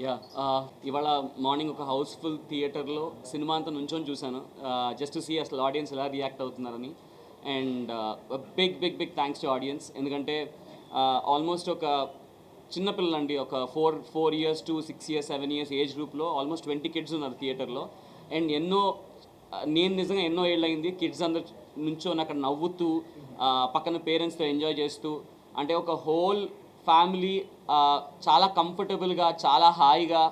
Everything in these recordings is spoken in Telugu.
యా ఇవాళ మార్నింగ్ ఒక హౌస్ఫుల్ థియేటర్లో సినిమా అంతా నుంచొని చూశాను జస్ట్ టు సీ అసలు ఆడియన్స్ ఎలా రియాక్ట్ అవుతున్నారని. And big big big thanks to audience. ఎందుకంటే ఆల్మోస్ట్ ఒక చిన్నపిల్లలండి, ఒక four years to 6 years 7 years age గ్రూప్లో ఆల్మోస్ట్ 20 kids ఉన్నారు థియేటర్లో. అండ్ నేను నిజంగా ఎన్నో ఏళ్ళయింది కిడ్స్ అందరు నుంచొని అక్కడ నవ్వుతూ పక్కన పేరెంట్స్తో ఎంజాయ్ చేస్తూ, అంటే ఒక హోల్ ఫ్యామిలీ చాలా కంఫర్టబుల్గా, చాలా హాయిగా,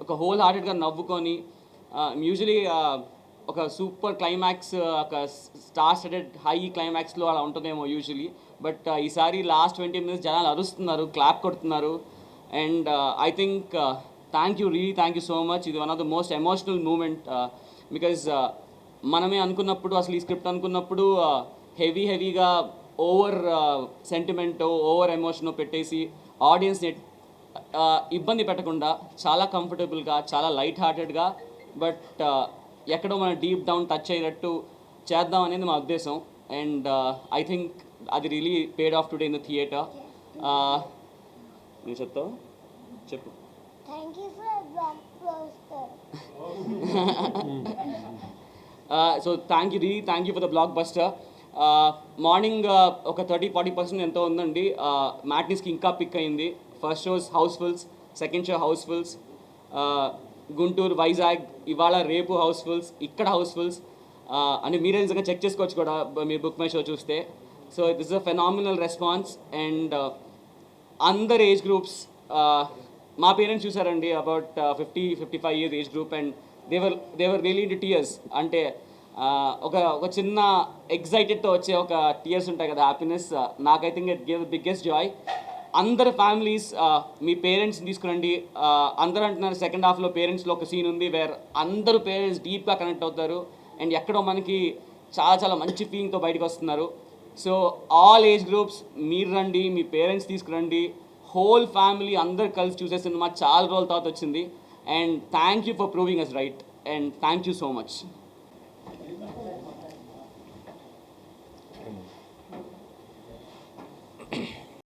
ఒక హోల్ హార్టెడ్గా నవ్వుకొని, యూజువలీ ఒక సూపర్ క్లైమాక్స్, ఒక స్టార్ స్టడెడ్ హై క్లైమాక్స్లో అలా ఉంటుందేమో యూజువలీ. బట్ ఈసారి లాస్ట్ 20 minutes జనాలు అరుస్తున్నారు, క్లాప్ కొడుతున్నారు. And I think thank you so much. ఇది one of the most emotional moment. Because మనమే అనుకున్నప్పుడు, అసలు ఈ స్క్రిప్ట్ అనుకున్నప్పుడు హెవీగా ఓవర్ సెంటిమెంట్, ఓవర్ ఎమోషన్ పెట్టేసి ఆడియన్స్ని ఇబ్బంది పెట్టకుండా చాలా కంఫర్టబుల్గా, చాలా లైట్ హార్టెడ్గా, బట్ ఎక్కడో మన డీప్ డౌన్ టచ్ అయ్యేటట్టు చేద్దాం అనేది మా ఉద్దేశం. అండ్ ఐ థింక్ అది really paid of today in the theatre. నేను చెప్తావు చెప్పు. So thank you for the block buster. Morning ఒక 30-40% ఎంతో ఉందండి. మ్యాట్నీస్కి ఇంకా పిక్ అయింది. First shows housefuls, second show housefuls, Guntur, Vizag, ఇవాళ రేపు హౌస్ఫుల్స్, ఇక్కడ హౌస్ఫుల్స్ అని మీరే నిజంగా చెక్ చేసుకోవచ్చు కూడా మీరు బుక్ మై షో చూస్తే. So this is a phenomenal response. And అందర్ ఏజ్ గ్రూప్స్, మా పేరెంట్స్ చూసారండి, about 50-55 years age group, and they were really into tears. అంటే ఒక చిన్న ఎగ్జైటెడ్తో వచ్చే ఒక టీయర్స్ ఉంటాయి కదా, హ్యాపీనెస్. నాకు I think it give the biggest Joy. అందరు ఫ్యామిలీస్ మీ పేరెంట్స్ని తీసుకురండి. అందరూ అంటున్నారు సెకండ్ హాఫ్లో పేరెంట్స్లో ఒక సీన్ ఉంది వేర్ అందరూ పేరెంట్స్ డీప్గా కనెక్ట్ అవుతారు అండ్ ఎక్కడో మనకి చాలా మంచి ఫీలింగ్తో బయటకు వస్తున్నారు. సో ఆల్ ఏజ్ గ్రూప్స్ మీరు రండి, మీ పేరెంట్స్ తీసుకురండి, హోల్ ఫ్యామిలీ అందరు కలిసి చూసే సినిమా చాలా రోజుల తర్వాత వచ్చింది. And thank you for proving us right, and thank you so much.